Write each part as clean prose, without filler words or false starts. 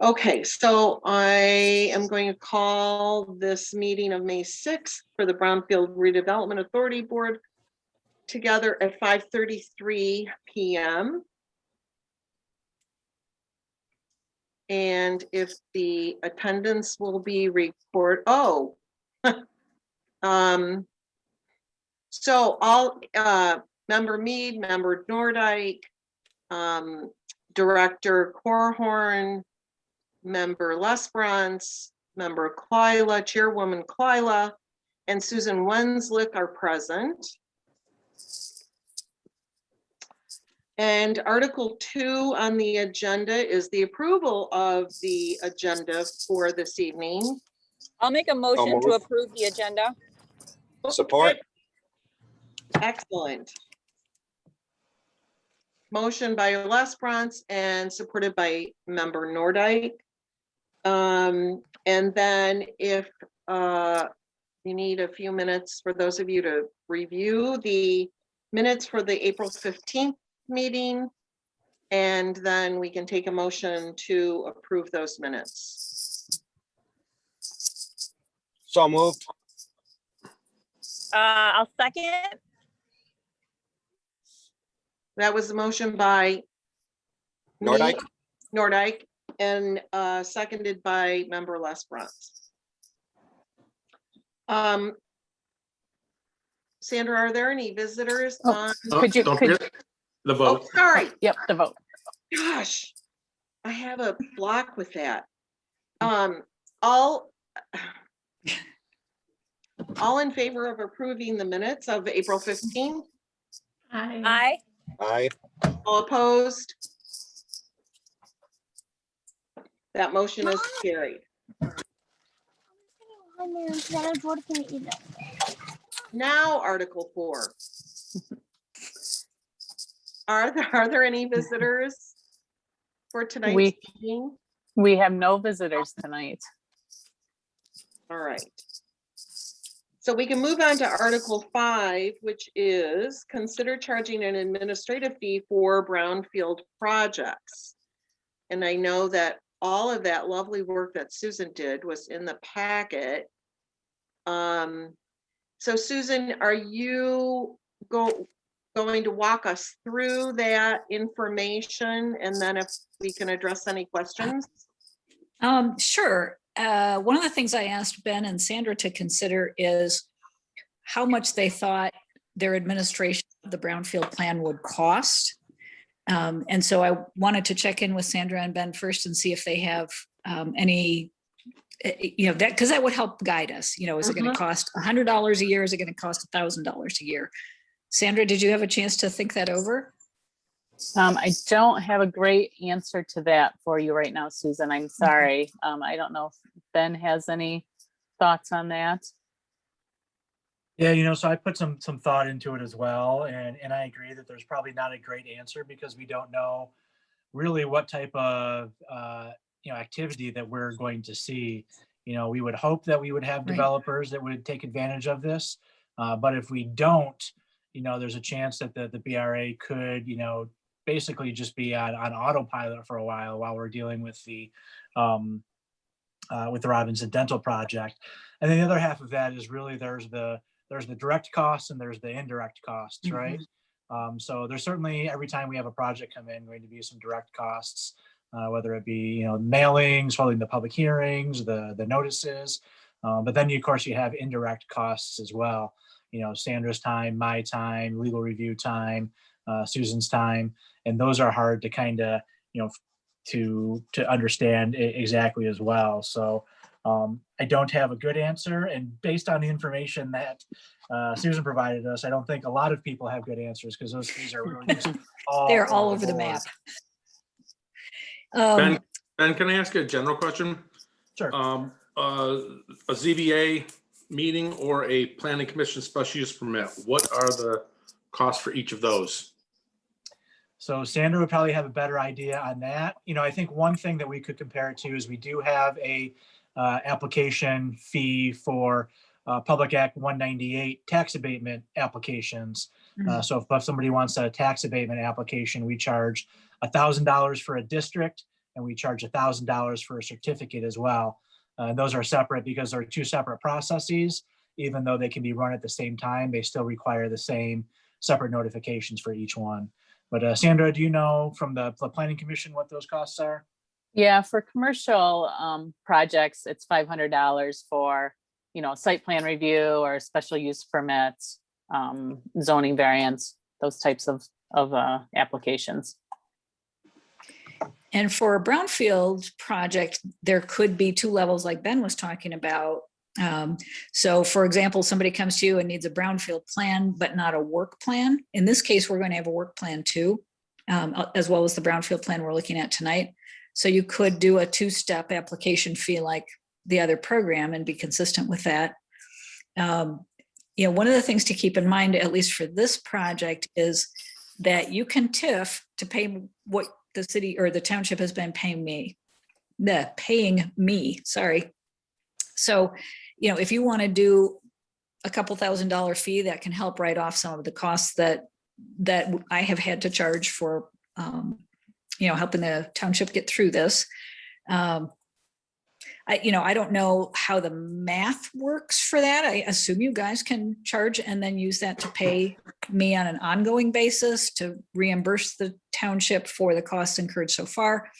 Okay, so I am going to call this meeting of May 6th for the Brownfield Redevelopment Authority Board together at 5:33 p.m. And if the attendance will be so all Member Mead, Member Nordike, Director Korhorn, Member Lesbrance, Member Klyla, Chairwoman Klyla, and Susan Wenslick are present. And Article 2 on the agenda is the approval of the agenda for this evening. I'll make a motion to approve the agenda. Support. Excellent. Motion by Lesbrance and supported by Member Nordike. And then if you need a few minutes for those of you to review the minutes for the April 15th meeting, and then we can take a motion to approve those minutes. So moved. I'll second. That was the motion by Nordike and seconded by Member Lesbrance. Sandra, are there any visitors on? Could you the vote? Oh, sorry. Yep, the vote. Gosh, I have a block with that. All in favor of approving the minutes of April 15th? Aye. Aye. All opposed? That motion is carried. Now, Article 4. Are there any visitors for tonight's meeting? We have no visitors tonight. All right. So we can move on to Article 5, which is consider charging an administrative fee for brownfield projects. And I know that all of that lovely work that Susan did was in the packet. So Susan, are you going to walk us through that information, and then if we can address any questions? Sure. One of the things I asked Ben and Sandra to consider is how much they thought their administration of the Brownfield plan would cost. And so I wanted to check in with Sandra and Ben first and see if they have any, that because that would help guide us. Is it going to cost $100 a year? Is it going to cost $1,000 a year? Sandra, did you have a chance to think that over? I don't have a great answer to that for you right now, Susan. I'm sorry. I don't know if Ben has any thoughts on that. Yeah, so I put some thought into it as well, and I agree that there's probably not a great answer because we don't know really what type of activity that we're going to see. We would hope that we would have developers that would take advantage of this, but if we don't, there's a chance that the BRA could, basically just be on autopilot for a while we're dealing with the Robinson Dental project. And then the other half of that is really there's the direct costs and there's the indirect costs, right? So there's certainly, every time we have a project come in, going to be some direct costs, whether it be mailings, holding the public hearings, the notices, but then of course you have indirect costs as well. Sandra's time, my time, legal review time, Susan's time, and those are hard to kind of to understand exactly as well. So I don't have a good answer, and based on the information that Susan provided us, I don't think a lot of people have good answers because those fees are really just they're all over the map. Ben, can I ask you a general question? Sure. A ZBA meeting or a planning commission special use permit, what are the costs for each of those? So Sandra would probably have a better idea on that. I think one thing that we could compare it to is we do have a application fee for Public Act 198 tax abatement applications. So if somebody wants a tax abatement application, we charge $1,000 for a district and we charge $1,000 for a certificate as well. Those are separate because they're two separate processes. Even though they can be run at the same time, they still require the same separate notifications for each one. But Sandra, do you know from the Planning Commission what those costs are? Yeah, for commercial projects, it's $500 for, site plan review or special use permits, zoning variants, those types of applications. And for a brownfield project, there could be two levels like Ben was talking about. So for example, somebody comes to you and needs a brownfield plan, but not a work plan. In this case, we're going to have a work plan too, as well as the brownfield plan we're looking at tonight. So you could do a two-step application fee like the other program and be consistent with that. One of the things to keep in mind, at least for this project, is that you can TIF to pay what the city or the township has been paying me. Sorry. So, if you want to do a couple $1,000 fee, that can help write off some of the costs that I have had to charge for, helping the township get through this. I don't know how the math works for that. I assume you guys can charge and then use that to pay me on an ongoing basis to reimburse the township for the costs incurred so far.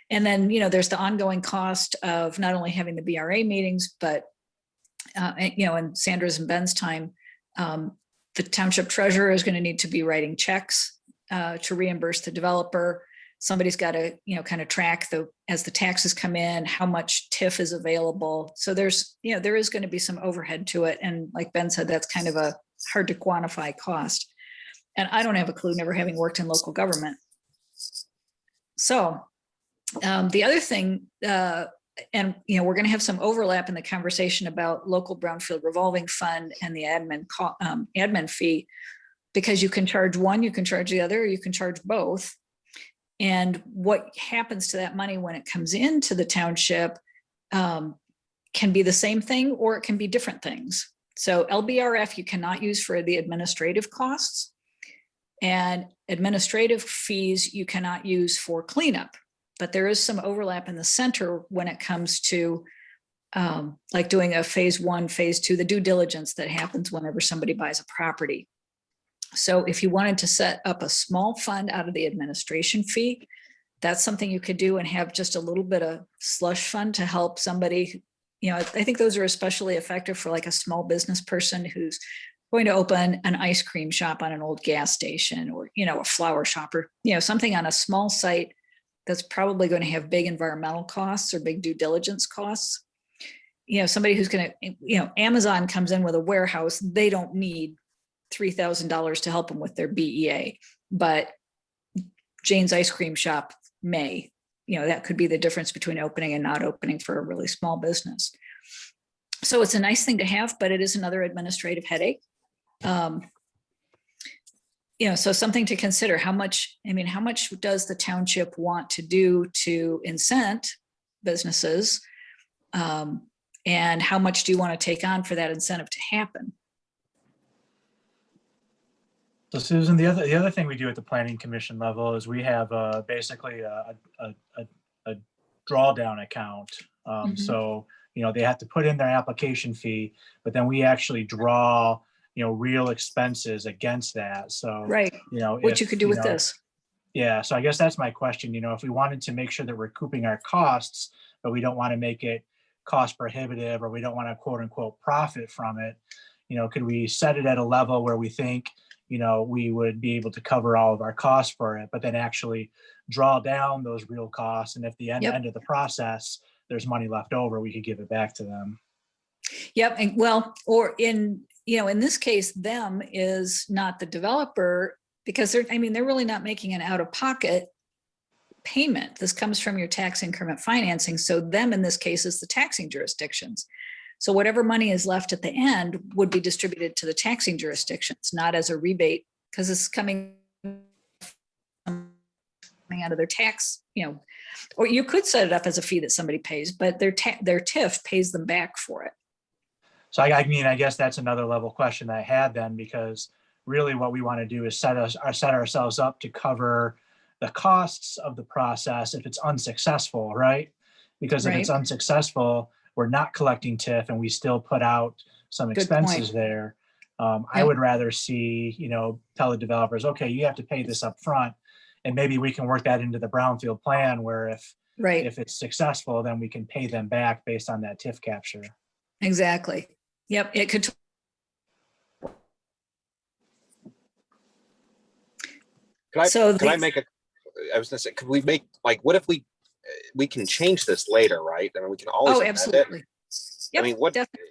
And then, there's the ongoing cost of not only having the BRA meetings, but, in Sandra's and Ben's time, the township treasurer is going to need to be writing checks to reimburse the developer. Somebody's got to, kind of track as the taxes come in, how much TIF is available. So there is going to be some overhead to it. And like Ben said, that's kind of a hard to quantify cost. And I don't have a clue, never having worked in local government. So the other thing, and we're going to have some overlap in the conversation about local brownfield revolving fund and the admin fee, because you can charge one, you can charge the other, you can charge both. And what happens to that money when it comes into the township can be the same thing or it can be different things. So LBRF you cannot use for the administrative costs, and administrative fees you cannot use for cleanup. But there is some overlap in the center when it comes to like doing a phase 1, phase 2, the due diligence that happens whenever somebody buys a property. So if you wanted to set up a small fund out of the administration fee, that's something you could do and have just a little bit of slush fund to help somebody. I think those are especially effective for like a small business person who's going to open an ice cream shop on an old gas station, or, a flower shop, or, something on a small site that's probably going to have big environmental costs or big due diligence costs. Somebody who's going to, Amazon comes in with a warehouse, they don't need $3,000 to help them with their BEA, but Jane's ice cream shop may, that could be the difference between opening and not opening for a really small business. So it's a nice thing to have, but it is another administrative headache. So something to consider. How much does the township want to do to incent businesses? And how much do you want to take on for that incentive to happen? So Susan, the other thing we do at the Planning Commission level is we have basically a drawdown account. So, they have to put in their application fee, but then we actually draw, real expenses against that. So, right. What you could do with this. Yeah. So I guess that's my question. If we wanted to make sure that we're recouping our costs, but we don't want to make it cost prohibitive, or we don't want to quote unquote profit from it, could we set it at a level where we think, we would be able to cover all of our costs for it, but then actually draw down those real costs. And if the end of the process, there's money left over, we could give it back to them. Yep. And well, or in this case, them is not the developer, because they're really not making an out-of-pocket payment. This comes from your tax increment financing. So them in this case is the taxing jurisdictions. So whatever money is left at the end would be distributed to the taxing jurisdictions, not as a rebate, because it's coming out of their tax, or you could set it up as a fee that somebody pays, but their TIF pays them back for it. So I guess that's another level question I had then, because really what we want to do is set ourselves up to cover the costs of the process if it's unsuccessful, right? Because if it's Right. unsuccessful, we're not collecting TIF and we still put out some Good expenses point. there. I Yep. would rather see, tell the developers, okay, you have to pay this up front. And maybe we can work that into the Brownfield plan where Right, if it's successful, then we can pay them back based on that TIF capture. exactly. Yep, it could. So Can I make I was gonna say, could we make, like, what if we can change this later, right? I mean, we can always Oh, amend it. absolutely. I Yep, mean, what, definitely.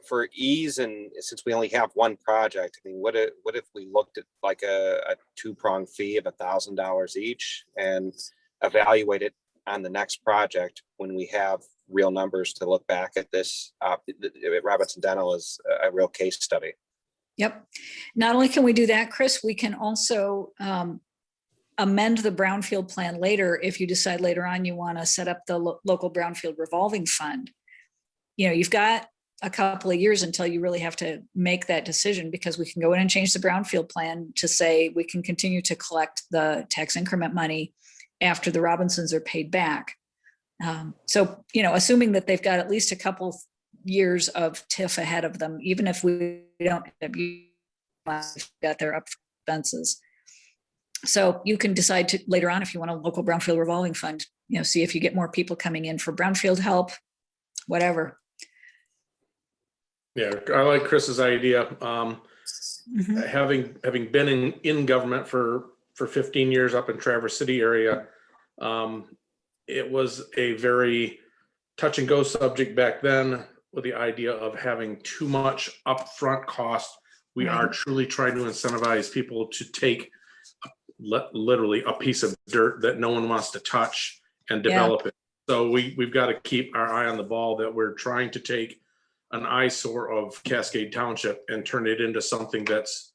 for ease, and since we only have one project, I mean, what if we looked at like a two-pronged fee of $1,000 each and evaluate it on the next project when we have real numbers to look back at this? Robinson Dental is a real case study. Yep. Not only can we do that, Chris, we can also amend the Brownfield plan later if you decide later on you want to set up the local Brownfield revolving fund. You've got a couple of years until you really have to make that decision, because we can go in and change the Brownfield plan to say we can continue to collect the tax increment money after the Robinsons are paid back. So, assuming that they've got at least a couple years of TIF ahead of them, even if we don't end up got their upfront expenses. So you can decide to later on if you want a local Brownfield revolving fund, see if you get more people coming in for Brownfield help, whatever. Yeah, I like Chris's idea. Mhm. Having been in government for 15 years up in Traverse City area, it was a very touch and go subject back then, with the idea of having too much upfront cost. We are Right. truly trying to incentivize people to take literally a piece of dirt that no one wants to touch and develop it. So we've got to keep our eye on the ball, that we're trying to take an eyesore of Cascade Township and turn it into something that's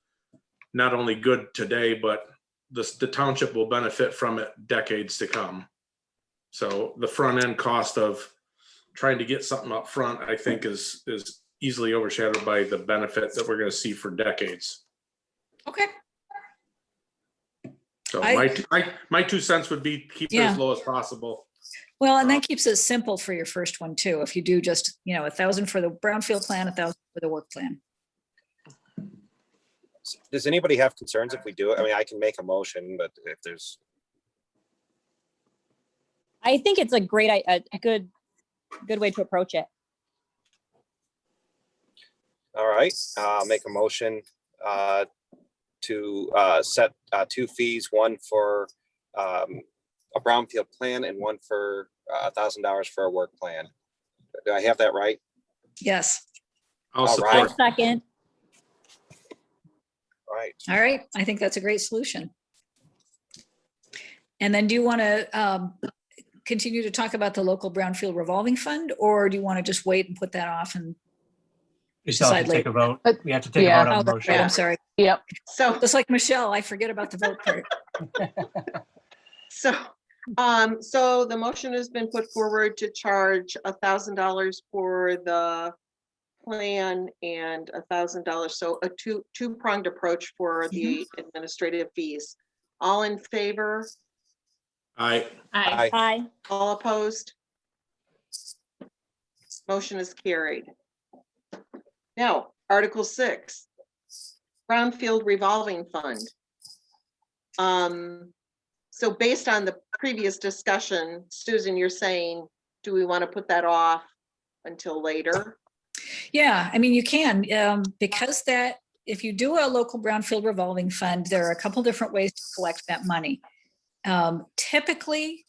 not only good today, but the township will benefit from it decades to come. So the front end cost of trying to get something up front, I think, is easily overshadowed by the benefit that we're going to see for decades. Okay. So my 2 cents would be keep it as low as possible. Well, and that keeps it simple for your first one too. If you do just, $1,000 for the Brownfield plan, $1,000 for the work plan. Does anybody have concerns if we do it? I mean, I can make a motion, but if there's. I think it's a good way to approach it. All right, I'll make a motion to set 2 fees, one for a Brownfield plan and one for $1,000 for a work plan. Do I have that right? Yes. I'll All support. right. Second. Right. All right. I think that's a great solution. And then do you want to continue to talk about the local Brownfield revolving fund, or do you want to just wait and put that off and We still have decide to take a vote. We have to take Yeah. a vote on the right, motion. I'm sorry. Yep. So, Just like Michelle, I forget about the vote part. so the motion has been put forward to charge $1,000 for the plan and $1,000. So a two-pronged approach for the administrative fees. All in favor? Aye. Aye. All opposed? Motion is carried. Now, Article 6, Brownfield Revolving Fund. So based on the previous discussion, Susan, you're saying, do we want to put that off until later? Yeah, I mean, you can, because that, if you do a local Brownfield revolving fund, there are a couple different ways to collect that money. Typically,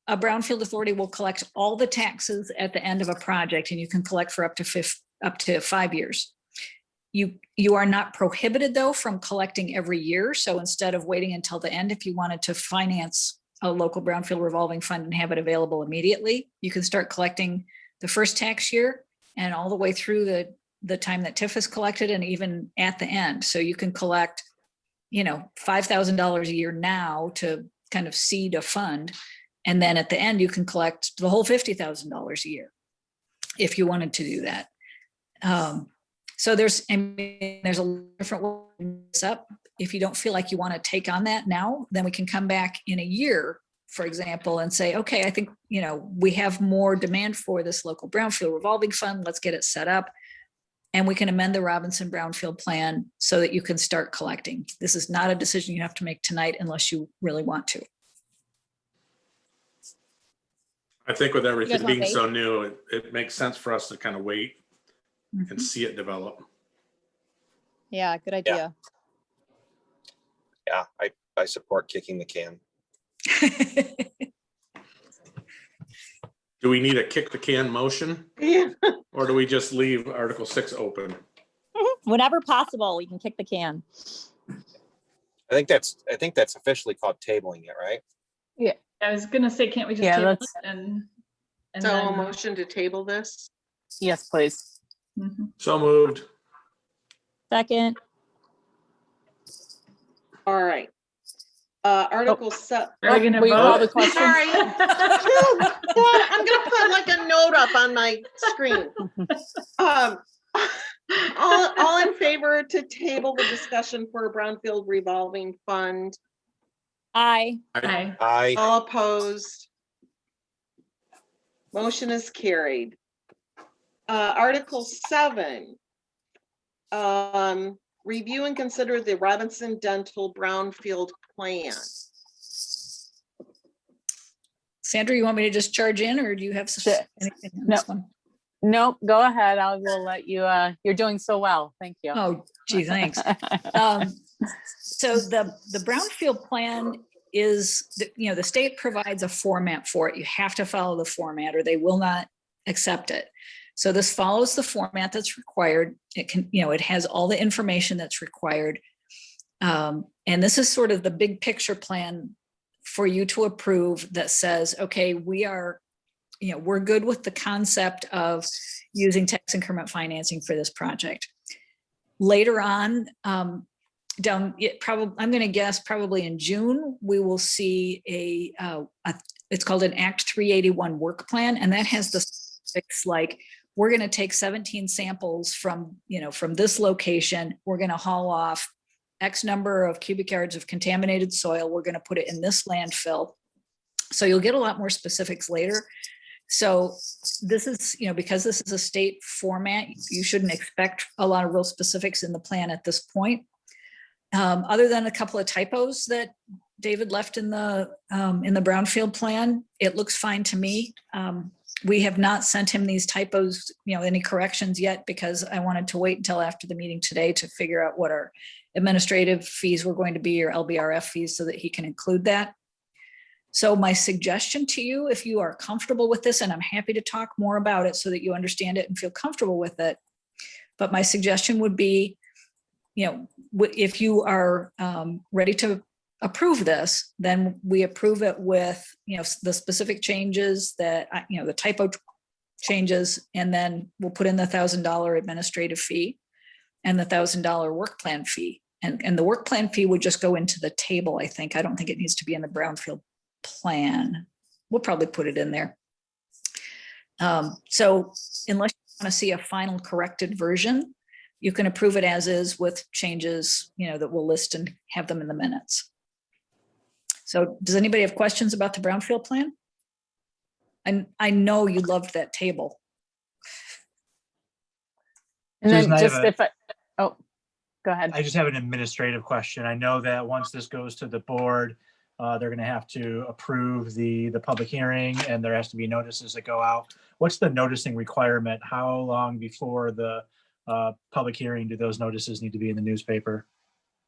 a Brownfield authority will collect all the taxes at the end of a project, and you can collect for up to 5 years. You are not prohibited, though, from collecting every year. So instead of waiting until the end, if you wanted to finance a local Brownfield revolving fund and have it available immediately, you can start collecting the first tax year and all the way through the time that TIF is collected, and even at the end. So you can collect, $5,000 a year now to kind of seed a fund. And then at the end, you can collect the whole $50,000 a year if you wanted to do that. So there's a different way to do this up. If you don't feel like you want to take on that now, then we can come back in a year, for example, and say, okay, I think, we have more demand for this local Brownfield revolving fund. Let's get it set up. And we can amend the Robinson Brownfield plan so that you can start collecting. This is not a decision you have to make tonight unless you really want to. I think with everything want being to so new, it makes sense for us to kind of wait and Mhm. see it develop. Yeah, good idea. Yeah, I support kicking the can. Do we need a kick the can motion, Yeah. or do we just leave Article 6 open? Whenever possible, we can kick the can. I think that's officially called tabling it, right? I was gonna say, can't we just Yeah, table that's- it and So a then? motion to table this? Yes, please. Mhm. So moved. Second, All right. Article Are we gonna Will you call the vote? question? Sorry. I'm gonna put like a note up on my screen. All in favor to table the discussion for a Brownfield revolving fund? aye. Aye. All opposed? Motion is carried. Article 7. Review and consider the Robinson Dental Brownfield plan. Sandra, you want me to just charge in, or do you have Sure. anything on No. this one? Nope, go ahead. I will let you, you're doing so well. Thank you. Oh, gee, thanks. So the Brownfield plan is, the state provides a format for it. You have to follow the format or they will not accept it. So this follows the format that's required. It can, it has all the information that's required. And this is sort of the big picture plan for you to approve that says, okay, we're good with the concept of using tax increment financing for this project. Later on, I'm going to guess probably in June, we will see it's called an Act 381 work plan. And that has the specifics like, we're going to take 17 samples from this location. We're going to haul off X number of cubic yards of contaminated soil. We're going to put it in this landfill. So you'll get a lot more specifics later. So this is, because this is a state format, you shouldn't expect a lot of real specifics in the plan at this point. Other than a couple of typos that David left in the Brownfield plan, it looks fine to me. We have not sent him these typos, any corrections yet, because I wanted to wait until after the meeting today to figure out what our administrative fees were going to be, or LBRF fees, so that he can include that. So my suggestion to you, if you are comfortable with this, and I'm happy to talk more about it so that you understand it and feel comfortable with it, but my suggestion would be, if you are ready to approve this, then we approve it with, the specific changes that, the typo changes, and then we'll put in the $1,000 administrative fee and the $1,000 work plan fee. And the work plan fee would just go into the table, I think. I don't think it needs to be in the Brownfield plan. We'll probably put it in there. So unless you want to see a final corrected version, you can approve it as is with changes, that we'll list and have them in the minutes. So does anybody have questions about the Brownfield plan? And I know you loved that table. And then Susan, I have just go ahead. I just have an administrative question. I know that once this goes to the board, they're going to have to approve the public hearing, and there has to be notices that go out. What's the noticing requirement? How long before the public hearing do those notices need to be in the newspaper?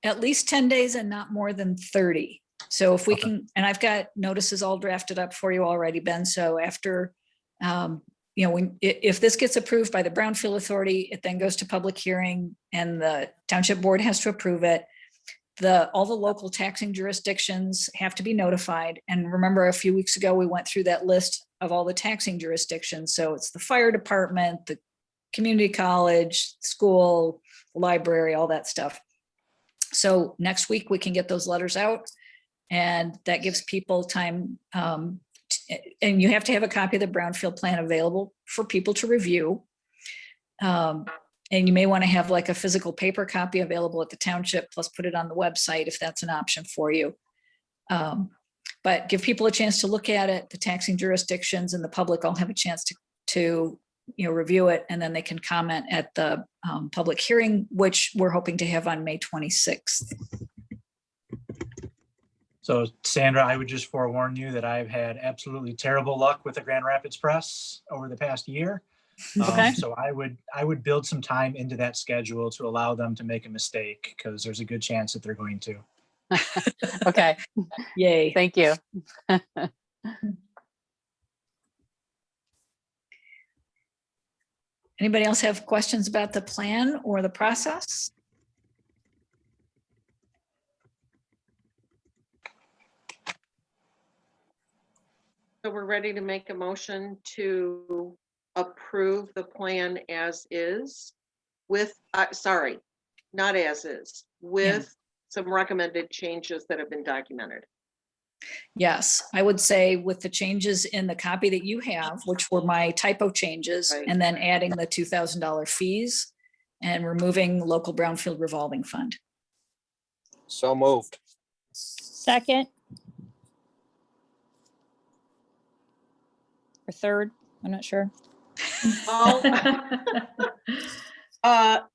At least 10 days and not more than 30. So if we Okay. can, and I've got notices all drafted up for you already, Ben. So after, if this gets approved by the Brownfield Authority, it then goes to public hearing and the Township Board has to approve it. All the local taxing jurisdictions have to be notified. And remember, a few weeks ago, we went through that list of all the taxing jurisdictions. So it's the fire department, the community college, school, library, all that stuff. So next week we can get those letters out, and that gives people time. And you have to have a copy of the Brownfield plan available for people to review. And you may want to have like a physical paper copy available at the township, plus put it on the website if that's an option for you. But give people a chance to look at it. The taxing jurisdictions and the public all have a chance to review it, and then they can comment at the public hearing, which we're hoping to have on May 26th. So Sandra, I would just forewarn you that I've had absolutely terrible luck with the Grand Rapids Press over the past year. Okay. So I would build some time into that schedule to allow them to make a mistake, because there's a good chance that they're going to. Okay, Yay. thank you. Anybody else have questions about the plan or the process? So we're ready to make a motion to approve the plan as is with, sorry, not as is, with some recommended changes that have been documented. Yes, I would say with the changes in the copy that you have, which were my typo changes, Right. and then adding the $2,000 fees and removing local Brownfield revolving fund. So moved. Second. Or third, I'm not sure.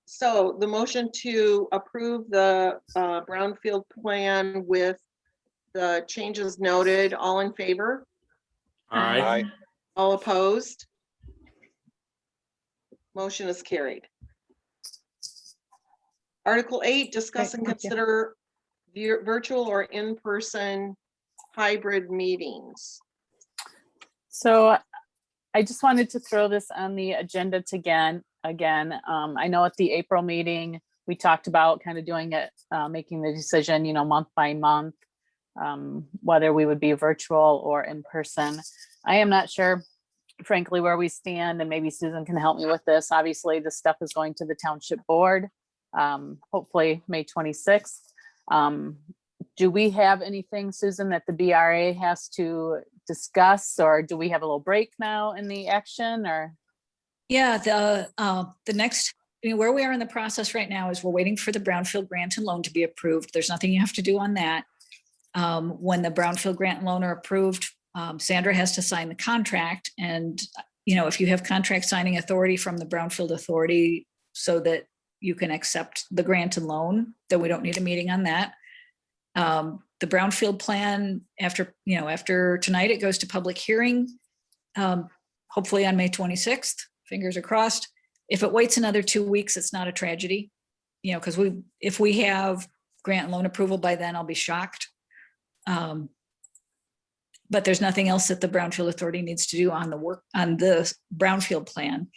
So the motion to approve the Brownfield plan with the changes noted, all in favor? Aye. All opposed? Motion is carried. Article 8, discuss and Great, thank you. consider virtual or in-person hybrid meetings. So I just wanted to throw this on the agenda again. I know at the April meeting, we talked about kind of doing it, making the decision, month by month, whether we would be virtual or in person. I am not sure, frankly, where we stand, and maybe Susan can help me with this. Obviously, this stuff is going to the township board, hopefully May 26th. Do we have anything, Susan, that the BRA has to discuss, or do we have a little break now in the action, or? Yeah, the next, where we are in the process right now is we're waiting for the Brownfield grant and loan to be approved. There's nothing you have to do on that. When the Brownfield grant and loan are approved, Sandra has to sign the contract. And, if you have contract signing authority from the Brownfield Authority so that you can accept the grant and loan, then we don't need a meeting on that. The Brownfield plan, after tonight, it goes to public hearing, hopefully on May 26th, fingers are crossed. If it waits another 2 weeks, it's not a tragedy, because if we have grant and loan approval by then, I'll be shocked. But there's nothing else that the Brownfield Authority needs to do on the Brownfield plan.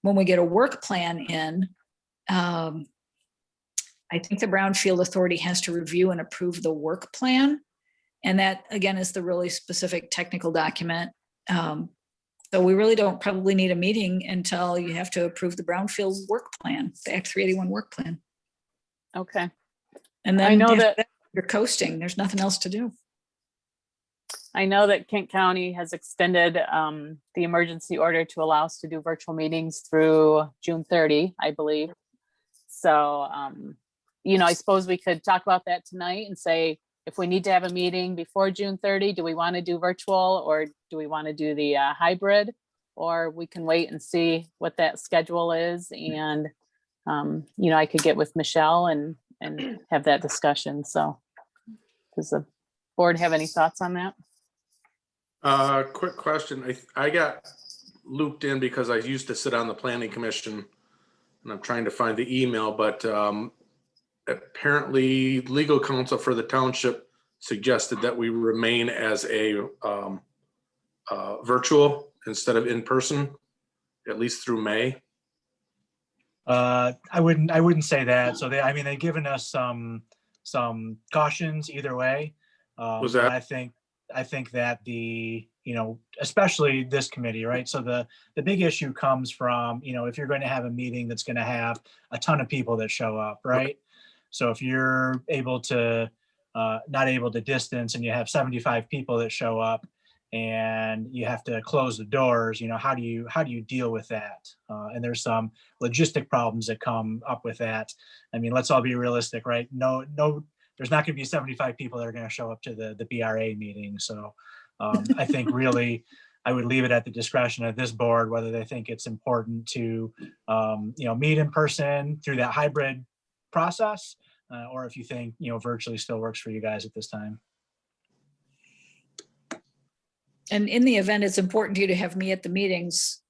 When we get a work plan in, I think the Brownfield Authority has to review and approve the work plan. And that, again, is the really specific technical document. So we really don't probably need a meeting until you have to approve the Brownfield work plan, the Act 381 work plan. Okay. And then I know after that you're coasting, there's nothing else to do. I know that Kent County has extended the emergency order to allow us to do virtual meetings through June 30, I believe. So, I suppose we could talk about that tonight and say, if we need to have a meeting before June 30, do we want to do virtual, or do we want to do the hybrid? Or we can wait and see what that schedule is. And, I could get with Michelle and have that discussion. So does the board have any thoughts on that? Quick question. I got looped in because I used to sit on the planning commission, and I'm trying to find the email, but apparently legal counsel for the township suggested that we remain as a virtual instead of in person, at least through May. I wouldn't say that. So they've given us some cautions either way. Was but that- I think that especially this committee, right? So the big issue comes from, if you're going to have a meeting that's going to have a ton of people that show up, right? Okay. So if you're not able to distance and you have 75 people that show up, and you have to close the doors, how do you deal with that? And there's some logistic problems that come up with that. I mean, let's all be realistic, right? No, there's not going to be 75 people that are going to show up to the BRA meeting. So I think really I would leave it at the discretion of this board, whether they think it's important to, meet in person through that hybrid process, or if you think, virtually still works for you guys at this time. And in the event it's important to you to have me at the meetings,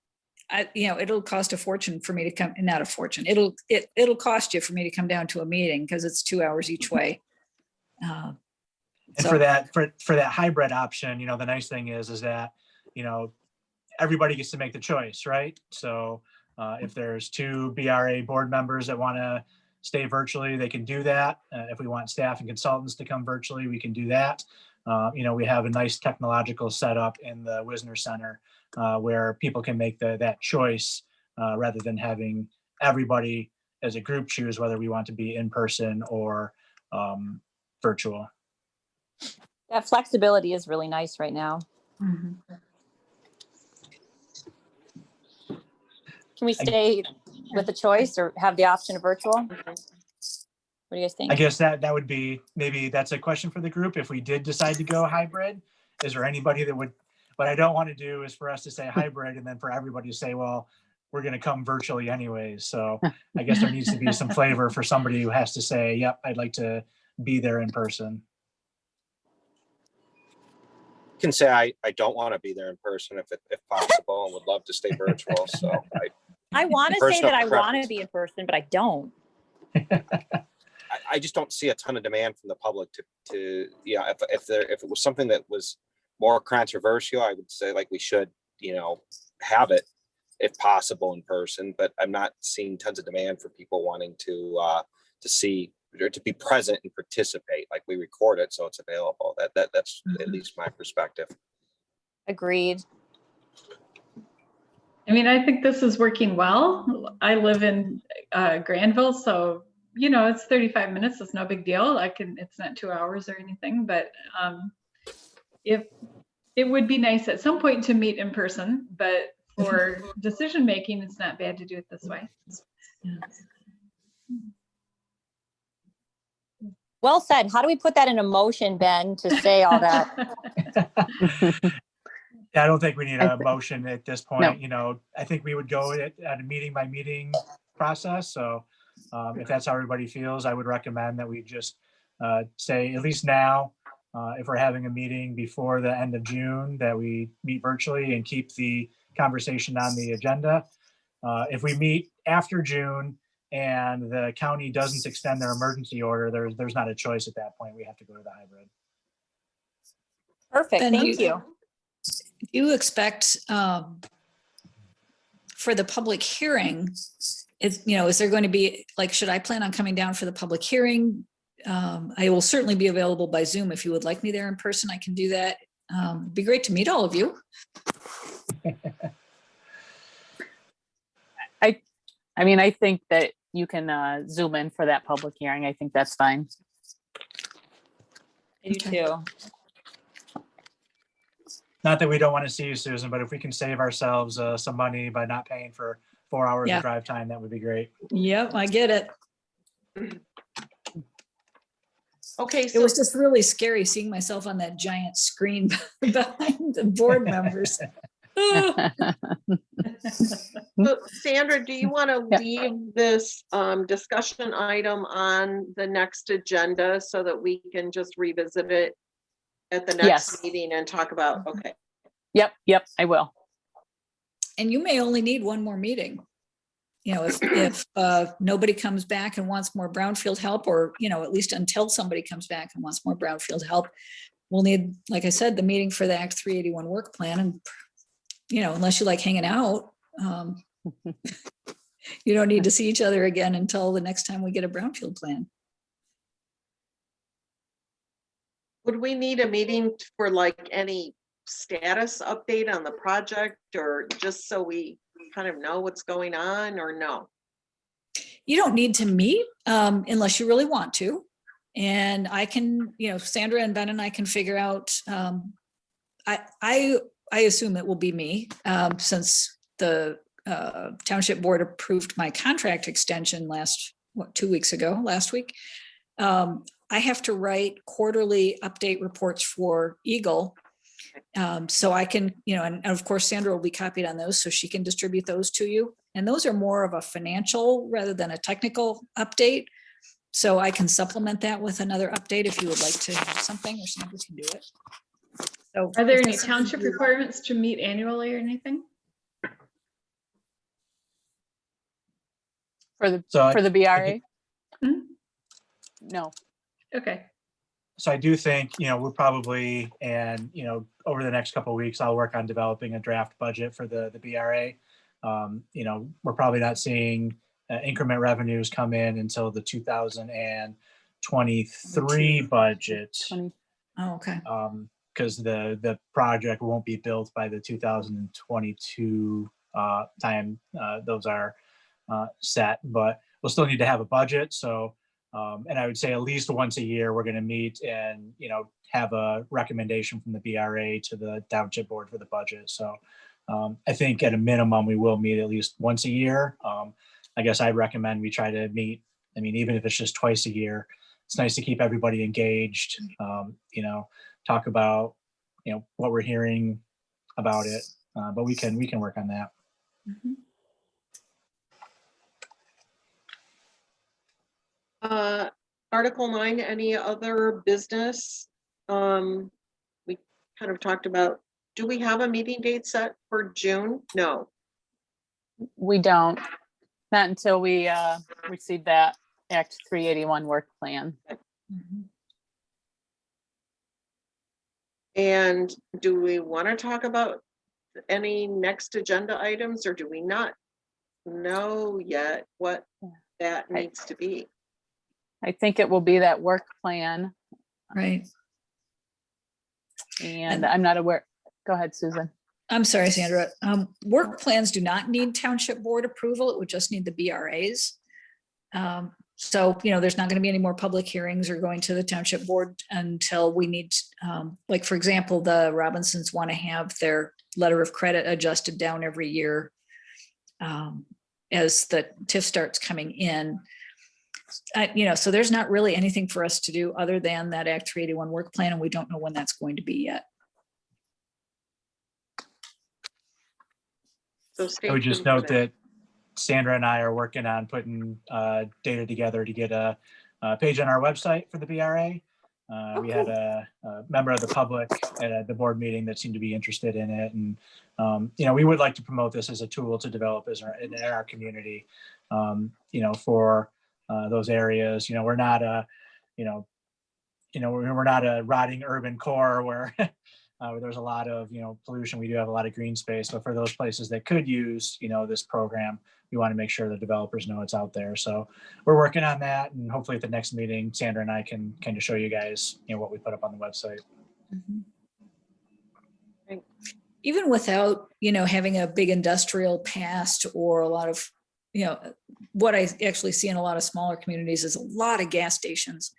it'll cost a fortune for me to come, not a fortune. It'll cost you for me to come down to a meeting because it's 2 hours each way. And So- for that hybrid option, the nice thing is that, everybody gets to make the choice, right? So if there's 2 BRA board members that want to stay virtually, they can do that. If we want staff and consultants to come virtually, we can do that. We have a nice technological setup in the Wisner Center where people can make that choice rather than having everybody as a group choose whether we want to be in person or virtual. That flexibility is really nice right now. Mhm. Can we stay with the choice or have the option of virtual? What do you guys think? I guess that would be, maybe that's a question for the group. If we did decide to go hybrid, is there anybody that would, what I don't want to do is for us to say hybrid and then for everybody to say, well, we're going to come virtually anyways. So I guess there needs to be some flavor for somebody who has to say, yep, I'd like to be there in person. Can say I don't want to be there in person if possible, and would love to stay virtual. So I want to say Personal that I want preference. to be in person, but I don't. I just don't see a ton of demand from the public to if it was something that was more controversial, I would say like we should have it if possible in person, but I'm not seeing tons of demand for people wanting to see or to be present and participate. Like we record it so it's available. That's at least my perspective. Agreed. I mean, I think this is working well. I live in Granville, so it's 35 minutes. It's no big deal. It's not 2 hours or anything, but if it would be nice at some point to meet in person, but for decision making, it's not bad to do it this way. Well said. How do we put that in a motion, Ben, to say all that? I don't think we need a motion at this point. No. I think we would go at a meeting by meeting process. So if that's how everybody feels, I would recommend that we just say, at least now, if we're having a meeting before the end of June, that we meet virtually and keep the conversation on the agenda. If we meet after June and the county doesn't extend their emergency order, there's not a choice at that point. We have to go to the hybrid. Perfect. Ben, Thank you. Do you expect for the public hearing, is there going to be, should I plan on coming down for the public hearing? I will certainly be available by Zoom. If you would like me there in person, I can do that. It'd be great to meet all of you. I think that you can Zoom in for that public hearing. I think that's fine. I do too. Not that we don't want to see you, Susan, but if we can save ourselves some money by not paying for 4 hours Yeah. of drive time, that would be great. Yep, I get it. Okay, It so was just really scary seeing myself on that giant screen behind the board members. So, Sandra, do you want to Yeah. leave this discussion item on the next agenda so that we can just revisit it at the next Yes. meeting and talk about, okay. Yep, I will. And you may only need one more meeting. If nobody comes back and wants more brownfield help, or, at least until somebody comes back and wants more brownfield help, we'll need, like I said, the meeting for the Act 381 work plan. And, unless you like hanging out, you don't need to see each other again until the next time we get a brownfield plan. Would we need a meeting for any status update on the project, or just so we kind of know what's going on, or no? You don't need to meet unless you really want to. And I can, Sandra and Ben and I can figure out I assume it will be me, since the Township Board approved my contract extension last week. I have to write quarterly update reports for Eagle. So I can, and of course Sandra will be copied on those, so she can distribute those to you. And those are more of a financial rather than a technical update. So I can supplement that with another update if you would like to have something, or Sandra can do it. So Are there if any that's something township you- requirements to meet annually or anything? For the, So for the BRA? Hmm? No. Okay. So I do think, we're probably, and, over the next couple of weeks, I'll work on developing a draft budget for the BRA. We're probably not seeing increment revenues come in until the 2023 budget. 20. Oh, okay. Because the project won't be built by the 2022 time. Those are set, but we'll still need to have a budget. So, and I would say at least once a year, we're going to meet and, have a recommendation from the BRA to the Township Board for the budget. So I think at a minimum, we will meet at least once a year. I guess I'd recommend we try to meet, even if it's just twice a year. It's nice to keep everybody engaged, talk about, what we're hearing about it, but we can work on that. Mhm. Article 9, any other business? We kind of talked about, do we have a meeting date set for June? No. We don't, not until we receive that Act 381 work plan. Mhm. And do we want to talk about any next agenda items, or do we not know yet what that needs to be? I think it will be that work plan, Right. and I'm not aware. Go ahead, Susan. I'm sorry, Sandra. Work plans do not need Township Board approval. It would just need the BRAs. So, there's not going to be any more public hearings or going to the Township Board until we need, like, for example, the Robinsons want to have their letter of credit adjusted down every year as the TIF starts coming in. So there's not really anything for us to do other than that Act 381 work plan, and we don't know when that's going to be yet. So stay I would just tuned for note that Sandra and I are working on putting data together to get a page on our website for the BRA. We had a member of the public at the board meeting that seemed to be interested in it. And, we would like to promote this as a tool to develop in our community, for those areas. We're not we're not a rotting urban core where there's a lot of, pollution. We do have a lot of green space, but for those places that could use, this program, we want to make sure the developers know it's out there. So we're working on that, and hopefully at the next meeting, Sandra and I can kind of show you guys, what we put up on the website. Mhm. Right. Even without, having a big industrial past or a lot of, what I actually see in a lot of smaller communities is a lot of gas stations.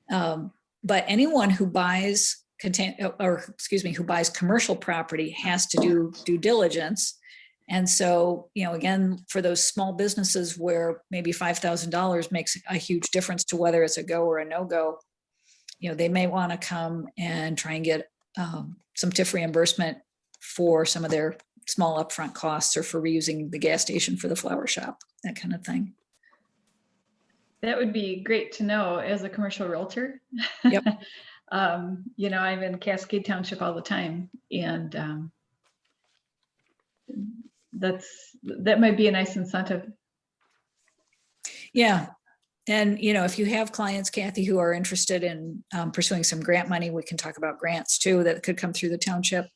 But anyone who buys who buys commercial property has to do due diligence. And so, again, for those small businesses where maybe $5,000 makes a huge difference to whether it's a go or a no-go, they may want to come and try and get some TIF reimbursement for some of their small upfront costs, or for reusing the gas station for the flower shop, that kind of thing. That would be great to know as a commercial realtor. Yep. I'm in Cascade Township all the time, and that might be a nice incentive. Yeah. And, if you have clients, Kathy, who are interested in pursuing some grant money, we can talk about grants too that could come through the township.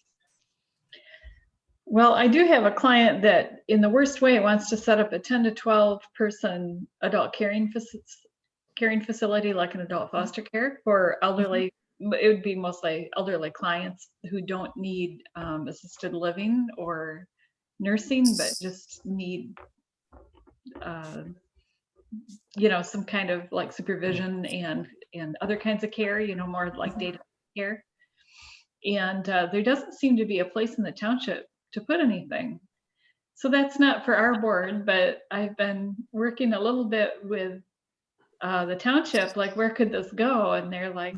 Well, I do have a client that, in the worst way, wants to set up a 10 to 12 person adult caring facility, like an adult foster care for elderly. It would be mostly elderly clients who don't need assisted living or nursing, but just need, some kind of like supervision and other kinds of care, more like data care. And there doesn't seem to be a place in the township to put anything. So that's not for our board, but I've been working a little bit with the township, like, where could this go? And they're like,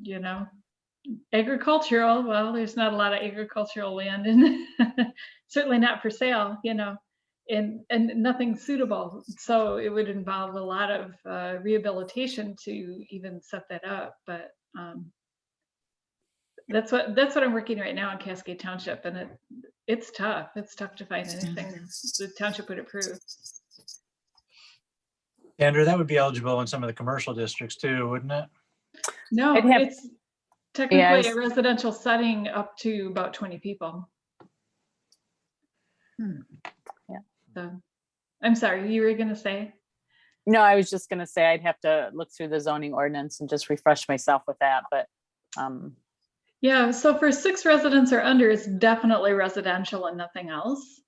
you know, agricultural. Well, there's not a lot of agricultural land, and certainly not for sale, you know, and nothing suitable. So it would involve a lot of rehabilitation to even set that up. But that's what I'm working right now in Cascade Township, and it's tough. It's tough to find anything the township would approve. Andrew, that would be eligible in some of the commercial districts too, wouldn't it? No, I'd have- it's technically Yes. a residential setting up to about 20 people. Yeah. So, I'm sorry, you were gonna say? No, I was just gonna say I'd have to look through the zoning ordinance and just refresh myself with that, but Yeah, so for 6 residents or under, it's definitely residential and nothing else.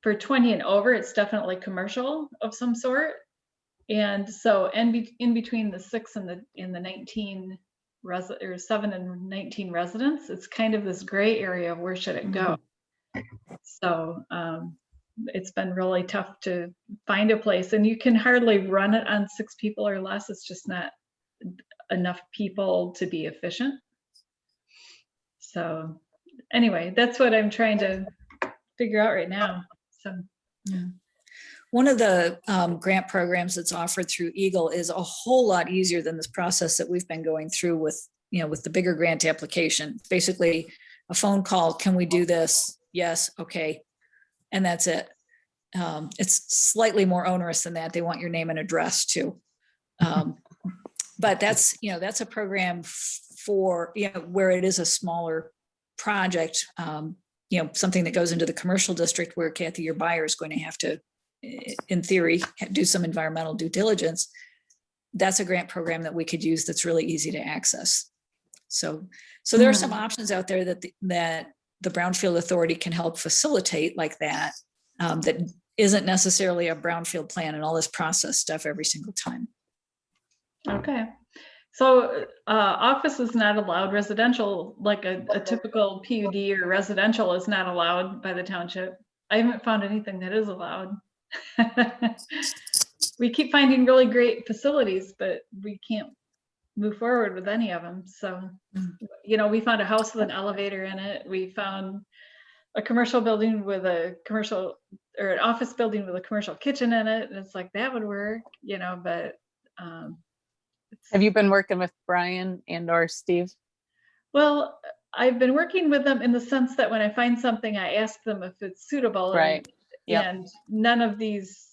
For 20 and over, it's definitely commercial of some sort. And so in between the 6 and the 19 or 7 and 19 residents, it's kind of this gray area of where should it go. So it's been really tough to find a place, and you can hardly run it on 6 people or less. It's just not enough people to be efficient. So anyway, that's what I'm trying to figure out right now. So One of the grant programs that's offered through Eagle is a whole lot easier than this process that we've been going through with, with the bigger grant application. Basically, a phone call, can we do this? Yes, okay. And that's it. It's slightly more onerous than that. They want your name and address too. But that's a program for, where it is a smaller project, something that goes into the commercial district where, Kathy, your buyer is going to have to, in theory, do some environmental due diligence. That's a grant program that we could use that's really easy to access. So there are some options out there that the Brownfield Authority can help facilitate like that, that isn't necessarily a Brownfield plan and all this process stuff every single time. okay. So office is not allowed, residential, like a typical PUD or residential is not allowed by the township. I haven't found anything that is allowed. We keep finding really great facilities, but we can't move forward with any of them. So, we found a house with an elevator in it. We found a commercial building with an office building with a commercial kitchen in it. And it's like, that would work, but have you been working with Brian and/or Steve? well, I've been working with them in the sense that when I find something, I ask them if it's suitable. Right. Yep. And none of these,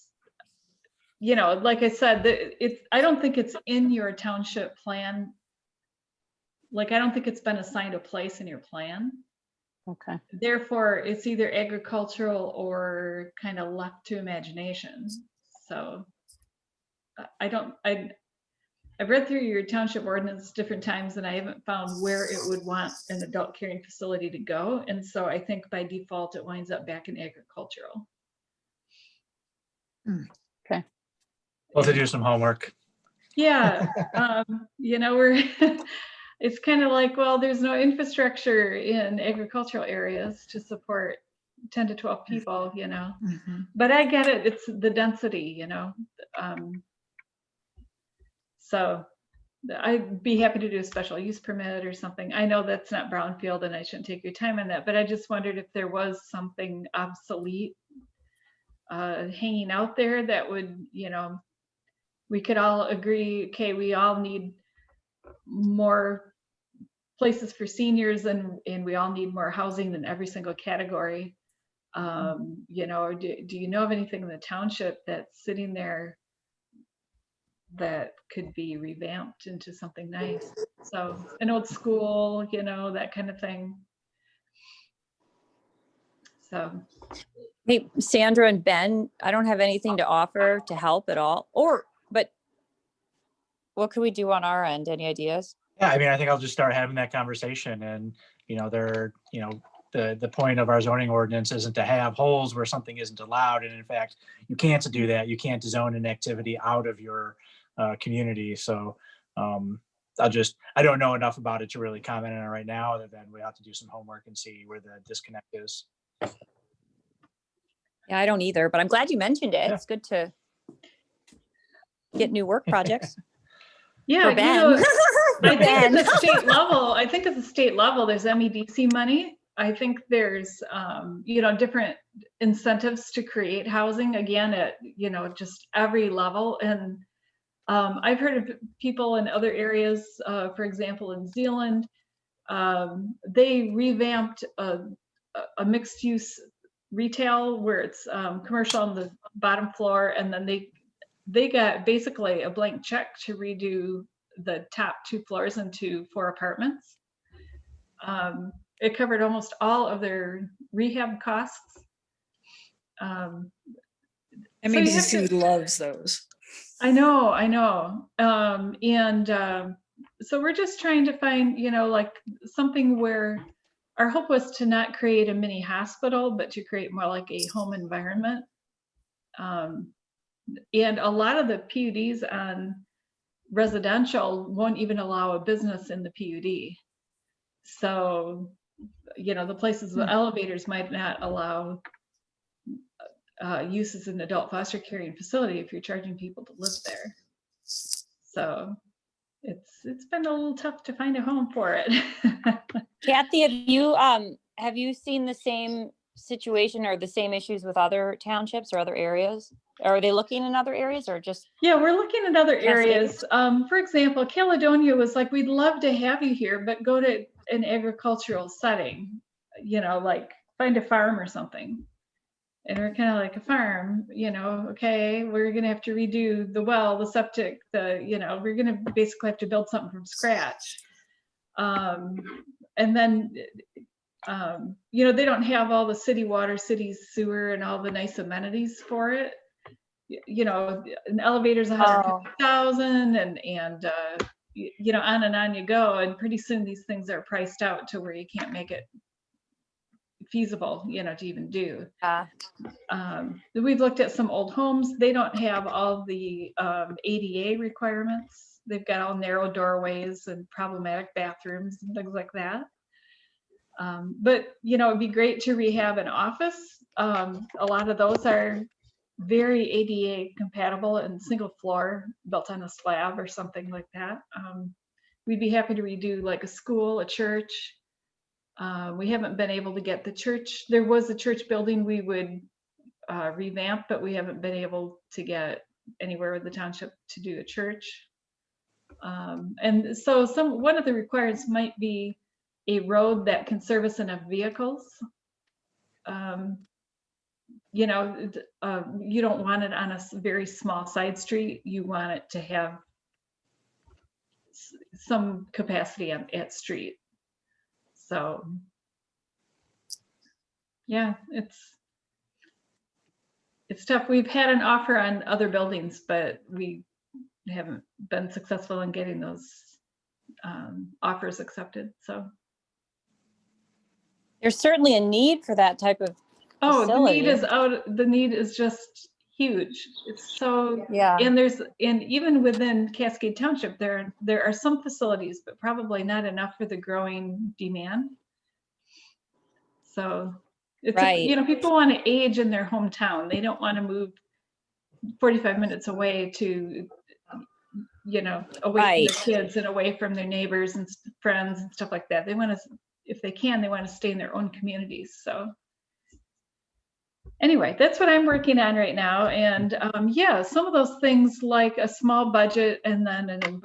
like I said, I don't think it's in your township plan. Like, I don't think it's been assigned a place in your plan. Okay. Therefore, it's either agricultural or kind of left to imagination. So I've read through your township ordinance different times, and I haven't found where it would want an adult caring facility to go. And so I think by default, it winds up back in agricultural. Okay. We'll have to do some homework. Yeah. It's kind of like, well, there's no infrastructure in agricultural areas to support 10 to 12 people, but I get it. It's the density, so I'd be happy to do a special use permit or something. I know that's not Brownfield and I shouldn't take your time on that, but I just wondered if there was something obsolete hanging out there that would, we could all agree, okay, we all need more places for seniors and we all need more housing in every single category. Or do you know of anything in the township that's sitting there that could be revamped into something nice? So an old school, that kind of thing. So. Hey, Sandra and Ben, I don't have anything to offer to help at all, but what could we do on our end? Any ideas? Yeah, I think I'll just start having that conversation, and the point of our zoning ordinance isn't to have holes where something isn't allowed, and in fact, you can't do that. You can't zone an activity out of your community. So I don't know enough about it to really comment on it right now, other than we have to do some homework and see where the disconnect is. Yeah, I don't either, but I'm glad you mentioned it. Yeah. It's good to get new work projects. Yeah, For Ben. I think at the state level, there's MEDC money. I think there's, different incentives to create housing, again, at, just every level. And I've heard of people in other areas, for example, in Zealand, they revamped a mixed use retail where it's commercial on the bottom floor, and then they got basically a blank check to redo the top 2 floors into 4 apartments. It covered almost all of their rehab costs. MEDC loves those. I know. So we're just trying to find, like something where our hope was to not create a mini hospital, but to create more like a home environment. And a lot of the PUDs on residential won't even allow a business in the PUD. So, the places with elevators might not allow use as an adult foster caring facility if you're charging people to live there. So it's been a little tough to find a home for it. Kathy, have you seen the same situation or the same issues with other townships or other areas? Are they looking in other areas or just? Yeah, we're looking at other Cascade? areas. For example, Caledonia was like, we'd love to have you here, but go to an agricultural setting, like find a farm or something. And we're kind of like, a farm, okay, we're going to have to redo the well, the septic, we're going to basically have to build something from scratch. And then, they don't have all the city water, city sewer, and all the nice amenities for it. An elevator's $150,000 and on and on you go. And pretty soon these things are priced out to where you can't make it feasible, to even do. We've looked at some old homes. They don't have all the ADA requirements. They've got all narrow doorways and problematic bathrooms and things like that. But it'd be great to rehab an office. A lot of those are very ADA compatible and single floor built on a slab or something like that. We'd be happy to redo like a school, a church. We haven't been able to get the church. There was a church building we would revamp, but we haven't been able to get anywhere with the township to do a church. And so one of the requirements might be a road that can service enough vehicles. You don't want it on a very small side street. You want it to have some capacity at street. So, yeah, it's tough. We've had an offer on other buildings, but we haven't been successful in getting those offers accepted. So, There's certainly a need for that type of facility. The need is just huge. It's so, yeah. And even within Cascade Township, there are some facilities, but probably not enough for the growing demand. So it's right. People want to age in their hometown. They don't want to move 45 minutes away to away right. from their kids and away from their neighbors and friends and stuff like that. They want to, if they can, they want to stay in their own communities. So anyway, that's what I'm working on right now. And some of those things like a small budget and then,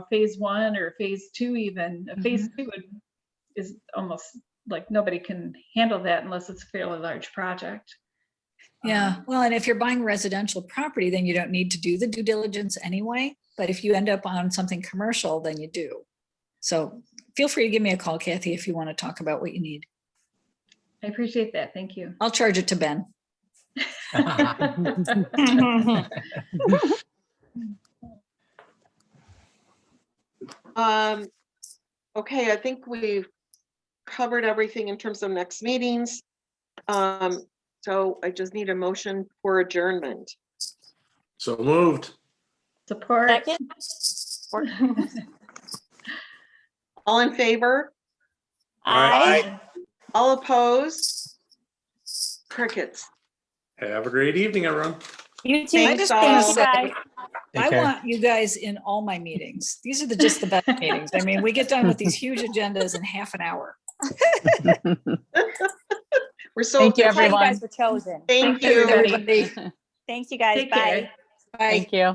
phase 1 or phase 2, even phase 2 is almost like nobody can handle that unless it's a fairly large project. Yeah, well, and if you're buying residential property, then you don't need to do the due diligence anyway. But if you end up on something commercial, then you do. So feel free to give me a call, Kathy, if you want to talk about what you need. I appreciate that. Thank you. I'll charge it to Ben. Okay, I think we've covered everything in terms of next meetings. So I just need a motion for adjournment. So moved. Support. Second. All in favor? Aye. All opposed? Crickets. Have a great evening, everyone. You too. Thanks, just all. wanna Thank you, say- guys. Take I care. want you guys in all my meetings. These are just the best meetings. I mean, we get done with these huge agendas in half an hour. We're so. Thank you, That's how you everyone. guys were chosen. Thank Thanks, you. everybody. Everybody, Thanks, you guys. Take Bye. care. bye. Thank you.